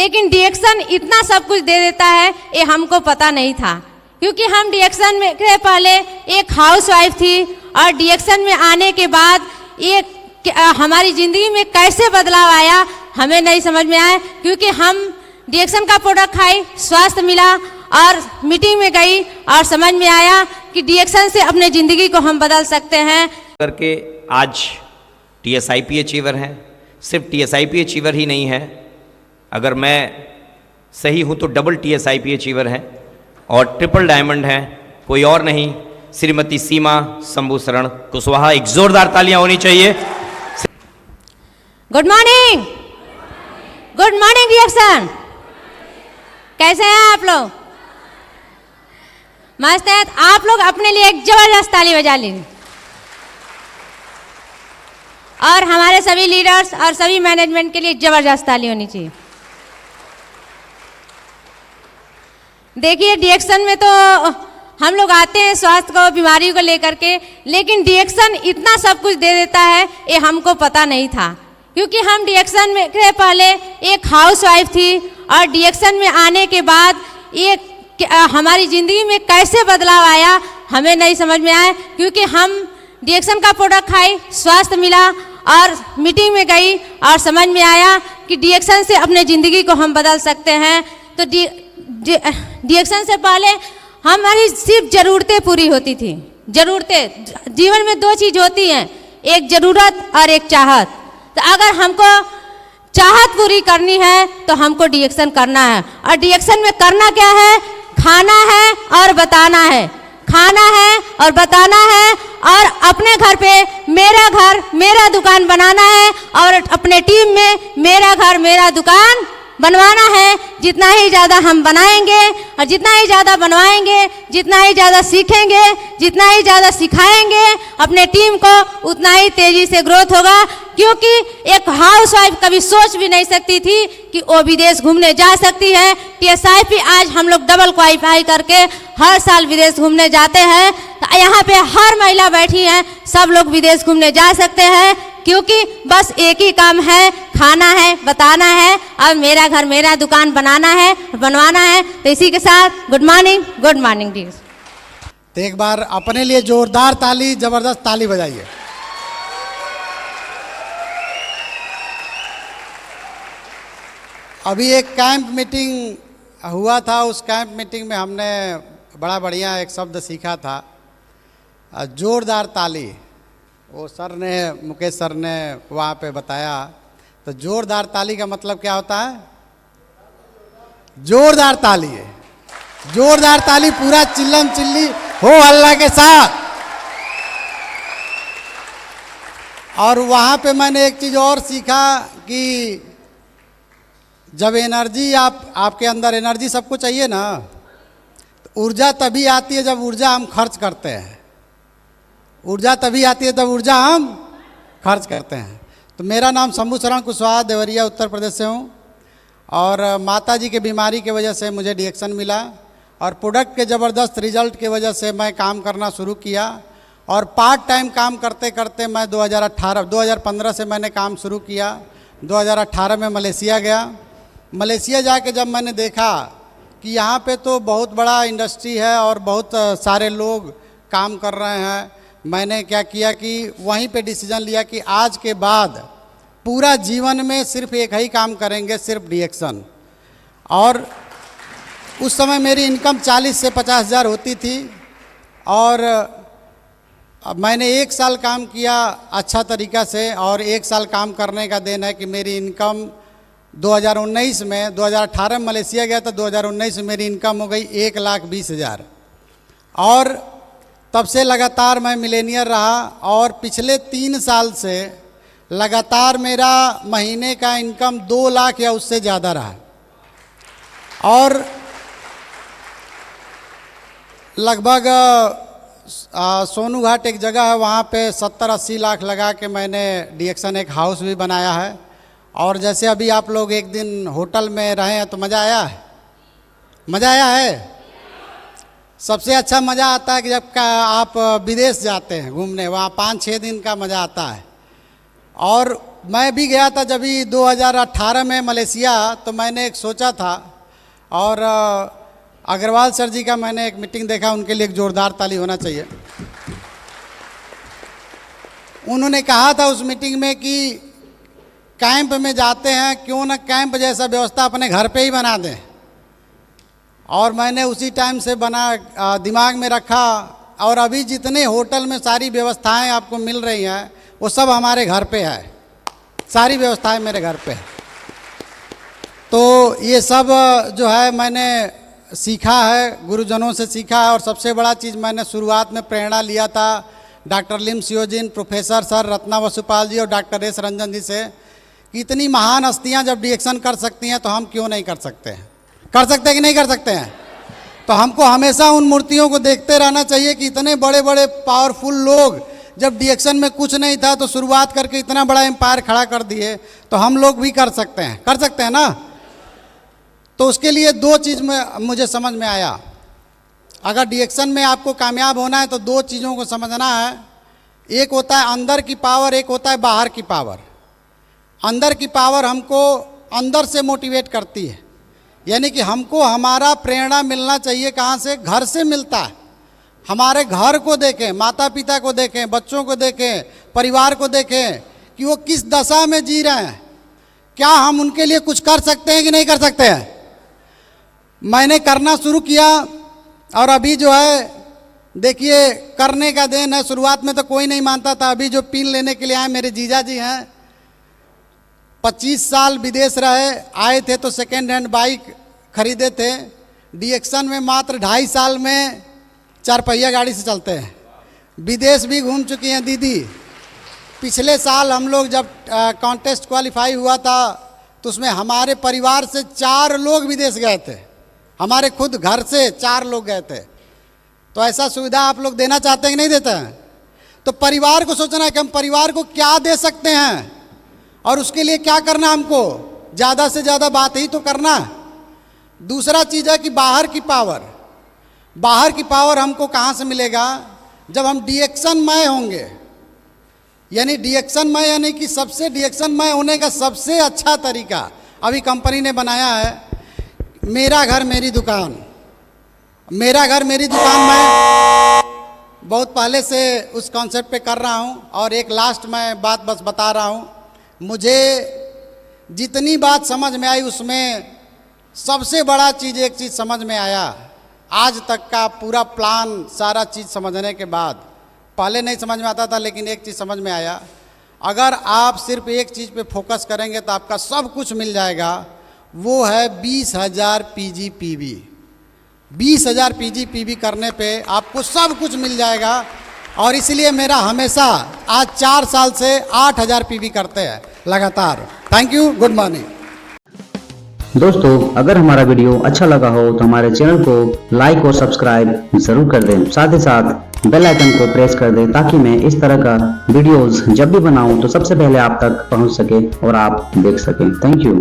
लेकिन डिएक्शन इतना सब कुछ दे देता है ये हमको पता नहीं था, क्योंकि हम डिएक्शन में के पहले एक हाउसवाइफ थी और डिएक्शन में आने के बाद ये हमारी ज़िंदगी में कैसे बदलाव आया हमें नहीं समझ में आया, क्योंकि हम डिएक्शन का प्रोडक्ट खाई, स्वास्थ्य मिला और मीटिंग में गई और समझ में आया कि डिएक्शन से अपने ज़िंदगी को हम बदल सकते हैं। करके आज TSIP अचीवर हैं। सिर्फ TSIP अचीवर ही नहीं है, अगर मैं सही हूँ तो डबल TSIP अचीवर हैं और ट्रिपल डायमंड हैं, कोई और नहीं, श्रीमती सीमा शंभूशरण कुशवाहा। एक जोरदार तालियां होनी चाहिए। गुड मॉर्निंग, गुड मॉर्निंग डिएक्शन। कैसे हैं आप लोग? मस्त है। आप लोग अपने लिए एक जबरदस्त ताली बजा लीजिए और हमारे सभी लीडर्स और सभी मैनेजमेंट के लिए जबरदस्त ताली होनी चाहिए। देखिए डिएक्शन में तो हम लोग आते हैं स्वास्थ्य को, बीमारी को लेकर के, लेकिन डिएक्शन इतना सब कुछ दे देता है ये हमको पता नहीं था, क्योंकि हम डिएक्शन में के पहले एक हाउसवाइफ थी और डिएक्शन में आने के बाद ये हमारी ज़िंदगी में कैसे बदलाव आया हमें नहीं समझ में आया, क्योंकि हम डिएक्शन का प्रोडक्ट खाई, स्वास्थ्य मिला और मीटिंग में गई और समझ में आया कि डिएक्शन से अपने ज़िंदगी को हम बदल सकते हैं। तो डिएक्शन से पहले हमारी सिर्फ ज़रूरतें पूरी होती थी। ज़रूरतें जीवन में दो चीज़ होती हैं, एक ज़रूरत और एक चाहत। तो अगर हमको चाहत पूरी करनी है तो हमको डिएक्शन करना है, और डिएक्शन में करना क्या है? खाना है और बताना है, खाना है और बताना है, और अपने घर पे मेरा घर मेरा दुकान बनाना है और अपने टीम में मेरा घर मेरा दुकान बनवाना है। जितना ही ज़्यादा हम बनाएंगे और जितना ही ज़्यादा बनवाएंगे, जितना ही ज़्यादा सीखेंगे, जितना ही ज़्यादा सिखाएंगे अपने टीम को, उतना ही तेज़ी से ग्रोथ होगा। क्योंकि एक हाउसवाइफ कभी सोच भी नहीं सकती थी कि वो विदेश घूमने जा सकती है। TSIP आज हम लोग डबल क्वालिफाई करके हर साल विदेश घूमने जाते हैं। तो यहाँ पे हर महिला बैठी है, सब लोग विदेश घूमने जा सकते हैं, क्योंकि बस एक ही काम है, खाना है, बताना है और मेरा घर मेरा दुकान बनाना है, बनवाना है। तो इसी के साथ गुड मॉर्निंग डी। तो एक बार अपने लिए जोरदार ताली, जबरदस्त ताली बजाइए। अभी एक कैंप मीटिंग हुआ था, उस कैंप मीटिंग में हमने बड़ा बढ़िया एक शब्द सीखा था, जोरदार ताली। वो सर ने, मुकेश सर ने वहाँ पे बताया। तो जोरदार ताली का मतलब क्या होता है? जोरदार ताली है, जोरदार ताली, पूरा चिल्लम चिल्ली हो अल्लाह के साथ। और वहाँ पे मैंने एक चीज़ और सीखा कि जब एनर्जी आपके अंदर एनर्जी सबको चाहिए ना, तो ऊर्जा तभी आती है जब ऊर्जा हम खर्च करते हैं। ऊर्जा तभी आती है जब ऊर्जा हम खर्च करते हैं। तो मेरा नाम शंभूशरण कुशवाहा, देवरिया उत्तर प्रदेश से हूँ, और माता जी की बीमारी की वजह से मुझे डिएक्शन मिला और प्रोडक्ट के ज़बरदस्त रिजल्ट की वजह से मैं काम करना शुरू किया। और पार्ट टाइम काम करते करते मैं 2015 से मैंने काम शुरू किया। 2018 में मलेशिया गया। मलेशिया जाके जब मैंने देखा कि यहाँ पे तो बहुत बड़ा इंडस्ट्री है और बहुत सारे लोग काम कर रहे हैं, मैंने क्या किया कि वहीं पे डिसीजन लिया कि आज के बाद पूरा जीवन में सिर्फ एक ही काम करेंगे, सिर्फ डिएक्शन। और उस समय मेरी इनकम 40 से 50 हज़ार होती थी, और मैंने 1 साल काम किया अच्छा तरीक़ा से, और 1 साल काम करने का देन है कि मेरी इनकम 2019 में, 2018 में मलेशिया गया था, 2019 में मेरी इनकम हो गई 1,20,000। और तब से लगातार मैं मिलेनियर रहा, और पिछले 3 साल से लगातार मेरा महीने का इनकम 2 लाख या उससे ज़्यादा रहा। और लगभग सोनू घाट एक जगह है, वहाँ पे 70-80 लाख लगा के मैंने डिएक्शन एक हाउस भी बनाया है। और जैसे अभी आप लोग एक दिन होटल में रहे हैं तो मज़ा आया है, मज़ा आया है। सबसे अच्छा मज़ा आता है कि जब आप विदेश जाते हैं घूमने, वहाँ 5-6 दिन का मज़ा आता है। और मैं भी गया था जब 2018 में मलेशिया, तो मैंने एक सोचा था, और अग्रवाल सर जी का मैंने एक मीटिंग देखा, उनके लिए एक जोरदार ताली होना चाहिए। उन्होंने कहा था उस मीटिंग में कि कैंप में जाते हैं, क्यों ना कैंप जैसा व्यवस्था अपने घर पे ही बना दें। और मैंने उसी टाइम से दिमाग में रखा, और अभी जितने होटल में सारी व्यवस्थाएं आपको मिल रही हैं वो सब हमारे घर पे है, सारी व्यवस्थाएं मेरे घर पे है। तो ये सब जो है मैंने सीखा है, गुरुजनों से सीखा है। और सबसे बड़ा चीज़ मैंने शुरुआत में प्रेरणा लिया था डॉक्टर लिम सियोजिन, प्रोफेसर सर रत्ना वसुपाल जी और डॉक्टर एस रंजन जी से, कि इतनी महान हस्तियां जब डिएक्शन कर सकती हैं तो हम क्यों नहीं कर सकते हैं? कर सकते हैं कि नहीं कर सकते हैं? तो हमको हमेशा उन मूर्तियों को देखते रहना चाहिए कि इतने बड़े बड़े पावरफुल लोग जब डिएक्शन में कुछ नहीं था तो शुरुआत करके इतना बड़ा एम्पायर खड़ा कर दिए, तो हम लोग भी कर सकते हैं, कर सकते हैं ना। तो उसके लिए दो चीज़ में मुझे समझ में आया। अगर डिएक्शन में आपको कामयाब होना है तो दो चीज़ों को समझना है। एक होता है अंदर की पावर, एक होता है बाहर की पावर। अंदर की पावर हमको अंदर से मोटिवेट करती है, यानी कि हमको हमारा प्रेरणा मिलना चाहिए कहाँ से? घर से मिलता है। हमारे घर को देखें, माता पिता को देखें, बच्चों को देखें, परिवार को देखें कि वो किस दशा में जी रहे हैं, क्या हम उनके लिए कुछ कर सकते हैं कि नहीं कर सकते हैं। मैंने करना शुरू किया, और अभी जो है देखिए करने का देन है। शुरुआत में तो कोई नहीं मानता था। अभी जो पिन लेने के लिए आए मेरे जीजा जी हैं, 25 साल विदेश रहे, आए थे तो सेकेंड हैंड बाइक खरीदे थे। डिएक्शन में मात्र 2.5 साल में 4 पहिया गाड़ी से चलते हैं। विदेश भी घूम चुकी हैं दीदी। पिछले साल हम लोग जब कॉन्टेस्ट क्वालिफाई हुआ था तो उसमें हमारे परिवार से 4 लोग विदेश गए थे, हमारे खुद घर से 4 लोग गए थे। तो ऐसा सुविधा आप लोग देना चाहते हैं कि नहीं देते हैं? तो परिवार को सोचना है कि हम परिवार को क्या दे सकते हैं, और उसके लिए क्या करना, हमको ज़्यादा से ज़्यादा बात ही तो करना। दूसरा चीज़ है कि बाहर की पावर। बाहर की पावर हमको कहाँ से मिलेगा? जब हम डिएक्शनमय होंगे। यानी डिएक्शनमय यानी कि सबसे डिएक्शनमय होने का सबसे अच्छा तरीका अभी कंपनी ने बनाया है, मेरा घर मेरी दुकान। मेरा घर मेरी दुकान मैं बहुत पहले से उस कॉन्सेप्ट पे कर रहा हूँ। और एक लास्ट मैं बात बस बता रहा हूँ, मुझे जितनी बात समझ में आई उसमें सबसे बड़ा चीज़, एक चीज़ समझ में आया आज तक का पूरा प्लान, सारा चीज़ समझने के बाद। पहले नहीं समझ में आता था, लेकिन एक चीज़ समझ में आया, अगर आप सिर्फ एक चीज़ पे फोकस करेंगे तो आपका सब कुछ मिल जाएगा। वो है 20,000 PGPB। 20,000 PGPB करने पे आपको सब कुछ मिल जाएगा। और इसलिए मेरा हमेशा आज 4 साल से 8,000 PB करते हैं लगातार। Thank you, good morning. दोस्तों, अगर हमारा वीडियो अच्छा लगा हो तो हमारे चैनल को लाइक और सब्सक्राइब जरूर कर दें। साथ ही साथ बेल आइकन को प्रेस कर दें ताकि मैं इस तरह का वीडियोस जब भी बनाऊं तो सबसे पहले आप तक पहुंच सके और आप देख सकें। Thank you.